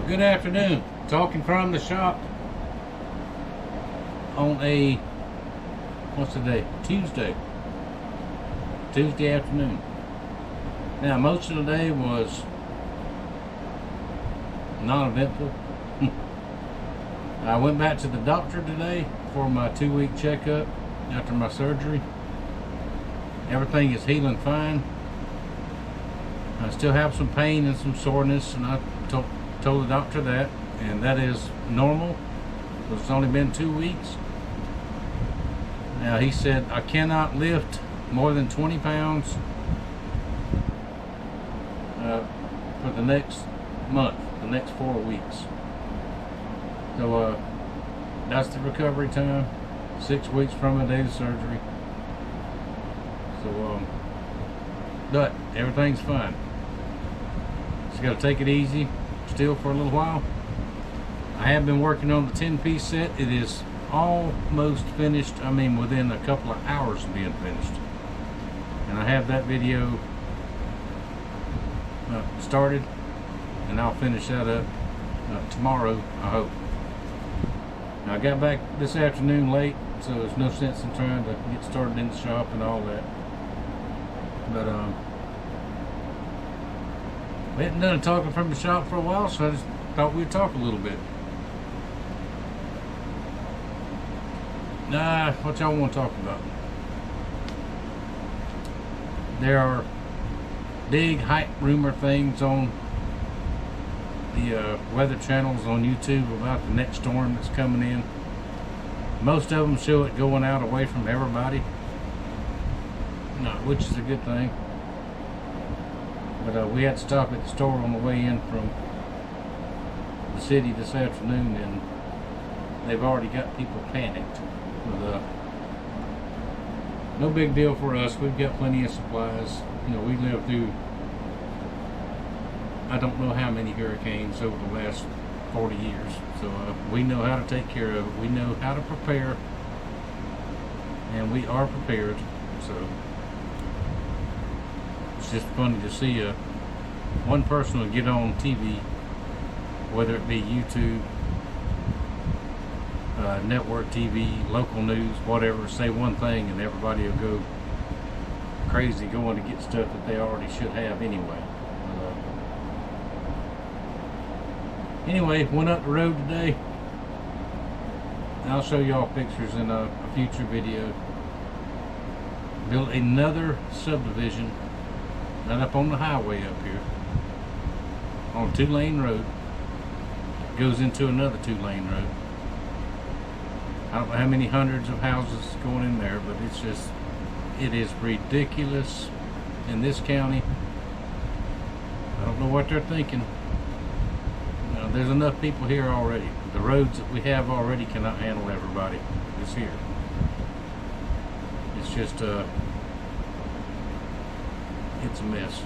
Good afternoon. Talking from the shop on a, what's the day? Tuesday afternoon. Now, most of the day was non-eventful. I went back to the doctor today for my 2-week checkup after my surgery. Everything is healing fine. I still have some pain and some soreness, and I told the doctor that, and that is normal. It's only been 2 weeks. Now, he said I cannot lift more than 20 pounds for the next month, the next 4 weeks. So that's the recovery time, 6 weeks from the day of surgery. So but everything's fine. Just got to take it easy still for a little while. I have been working on the 10-piece set. It is almost finished. I mean, within a couple of hours of being finished. And I have that video started, and I'll finish that up tomorrow, I hope. Now, I got back this afternoon late, so there's no sense in trying to get started in the shop and all that. But we hadn't done a talking from the shop for a while, so I just thought we'd talk a little bit. What y'all want to talk about? There are big hype rumor things on the weather channels on YouTube about the next storm that's coming in. Most of them show it going out away from everybody, which is a good thing. But we had to stop at the store on the way in from the city this afternoon, and they've already got people panicked. But, no big deal for us. We've got plenty of supplies. You know, we lived through I don't know how many hurricanes over the last 40 years. So we know how to take care of it. We know how to prepare, and we are prepared. So it's just funny to see one person will get on TV, whether it be YouTube, network TV, local news, whatever, say one thing and everybody will go crazy going to get stuff that they already should have anyway. Anyway, went up the road today. I'll show y'all pictures in a future video. Built another subdivision right up on the highway up here on a 2-lane road. Goes into another 2-lane road. I don't know how many hundreds of houses going in there, but it is ridiculous in this county. I don't know what they're thinking. There's enough people here already. The roads that we have already cannot handle everybody that's here. It's just it's a mess.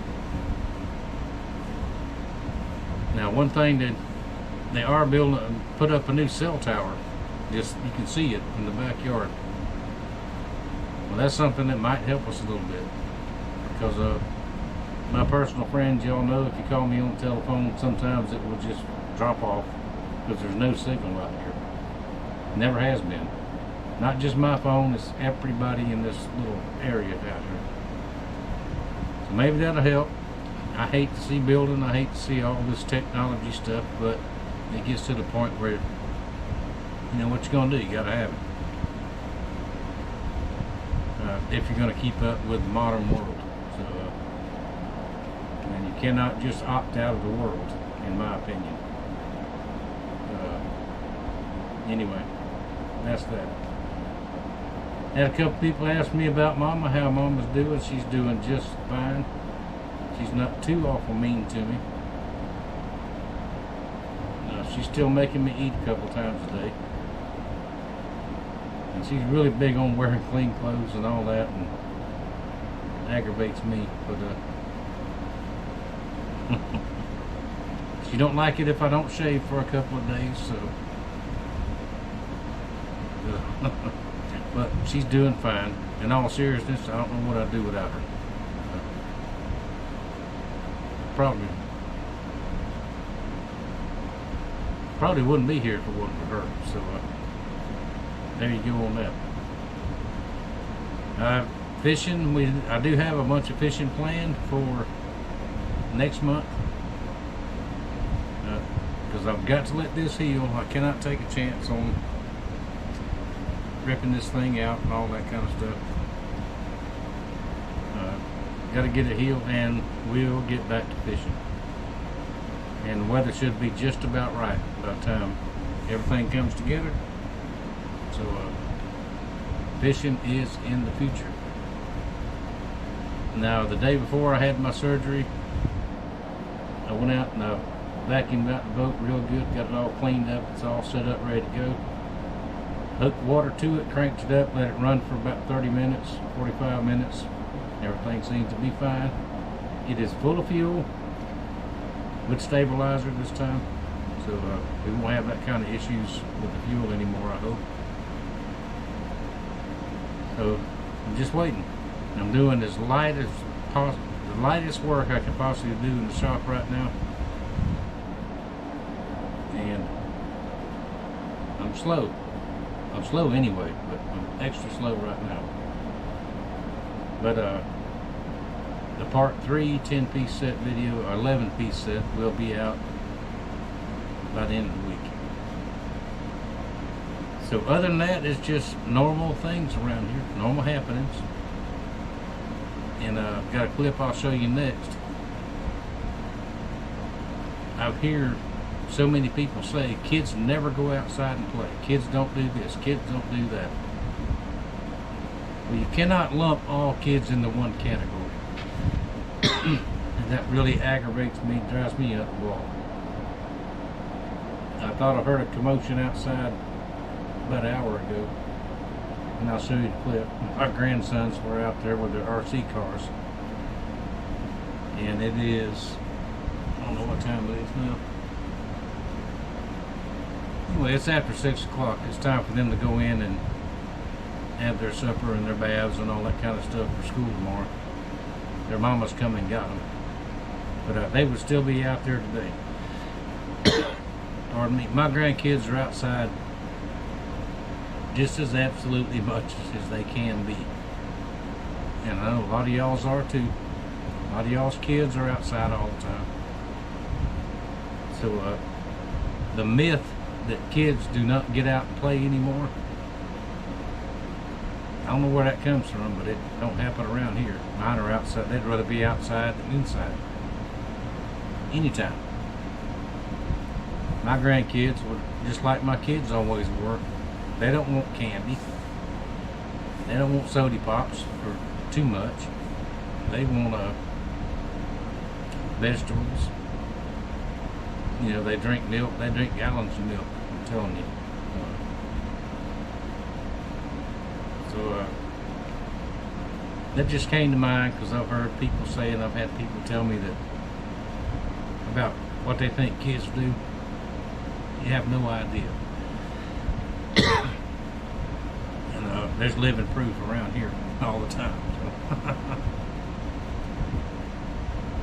Now, one thing that they are building, put up a new cell tower. Just, you can see it in the backyard. Well, that's something that might help us a little bit, because my personal friends, y'all know, if you call me on the telephone, sometimes it will just drop off because there's no signal out here. Never has been. Not just my phone, it's everybody in this little area out here. So maybe that'll help. I hate to see building, I hate to see all this technology stuff, but it gets to the point where, you know, what you're gonna do, you gotta have it. If you're gonna keep up with the modern world. So, and you cannot just opt out of the world, in my opinion. Anyway, that's that. Had a couple people ask me about Mama, how Mama's doing. She's doing just fine. She's not too awful mean to me. She's still making me eat a couple times a day. And she's really big on wearing clean clothes and all that, and it aggravates me. But she don't like it if I don't shave for a couple of days, so but she's doing fine. In all seriousness, I don't know what I'd do without her. Probably probably wouldn't be here if it wasn't for her. So there you go on that. Fishing, I do have a bunch of fishing planned for next month. Because I've got to let this heal. I cannot take a chance on ripping this thing out and all that kind of stuff. Got to get it healed, and we'll get back to fishing. And the weather should be just about right by the time everything comes together. So fishing is in the future. Now, the day before I had my surgery, I went out and vacuumed out the boat real good, got it all cleaned up, it's all set up, ready to go. Hooked water to it, cranked it up, let it run for about 30 minutes, 45 minutes. Everything seems to be fine. It is full of fuel with stabilizer this time, so we won't have that kind of issues with the fuel anymore, I hope. So I'm just waiting. I'm doing as light as possible, the lightest work I can possibly do in the shop right now. And I'm slow. I'm slow anyway, but I'm extra slow right now. But the part 3 10-piece set video, or 11-piece set, will be out by the end of the week. So other than that, it's just normal things around here, normal happenings. And I've got a clip I'll show you next. I've heard so many people say kids never go outside and play. Kids don't do this, kids don't do that. Well, you cannot lump all kids into one category. And that really aggravates me, drives me up the wall. I thought I heard a commotion outside about an hour ago, and I'll show you the clip. My grandsons were out there with their RC cars, and it is, I don't know what time it is now. Anyway, it's after 6 o'clock. It's time for them to go in and have their supper and their baths and all that kind of stuff for school tomorrow. Their mamas come and got them, but they would still be out there today. Pardon me. My grandkids are outside just as absolutely much as they can be, and I know a lot of y'all's are too. A lot of y'all's kids are outside all the time. So the myth that kids do not get out and play anymore, I don't know where that comes from, but it don't happen around here. Mine are outside. They'd rather be outside than inside. Anytime. My grandkids were just like my kids always were. They don't want candy. They don't want soda pops for too much. They want vegetables. You know, they drink milk. They drink gallons of milk. I'm telling you. So that just came to mind because I've heard people say, and I've had people tell me that about what they think kids do. You have no idea. And there's living proof around here all the time. So.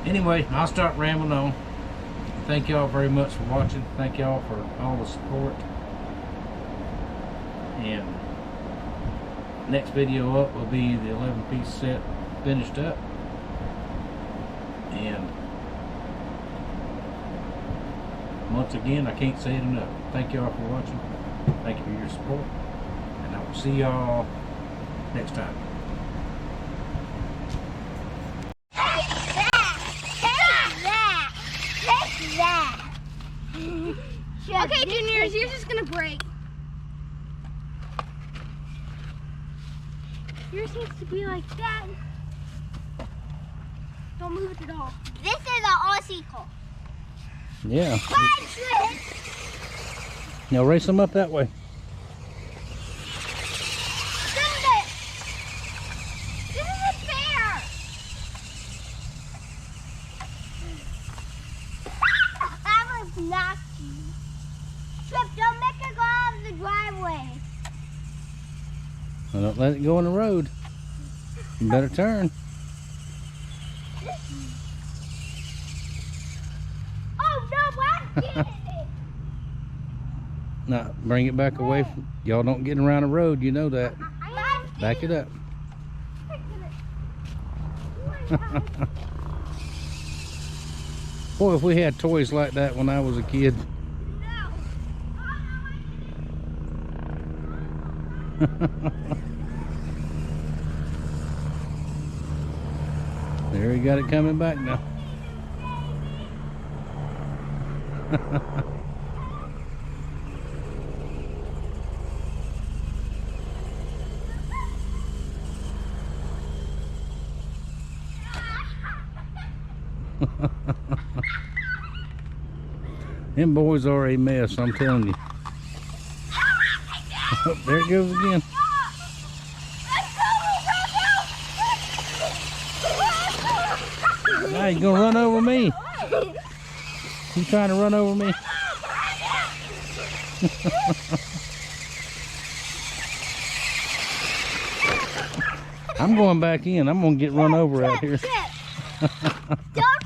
Anyway, I'll start rambling on. Thank y'all very much for watching. Thank y'all for all the support. And next video up will be the 11-piece set finished up. And once again, I can't say it enough. Thank y'all for watching. Thank you for your support. And I will see y'all next time. Okay, Juniors, yours is gonna break. Yours needs to be like that. Don't move it at all. This is an Aussie car. Yeah. Now race them up that way. This is a bear. That was nasty. Trip, don't make it go out of the driveway. Well, don't let it go on the road. You better turn. Oh no, I'm getting it. Now, bring it back away. Y'all don't get around the road, you know that. Back it up. Boy, if we had toys like that when I was a kid. There, he got it coming back now. Them boys are a mess, I'm telling you. Oh, there it goes again. Now he's gonna run over me. He's trying to run over me. I'm going back in. I'm gonna get run over out here. Don't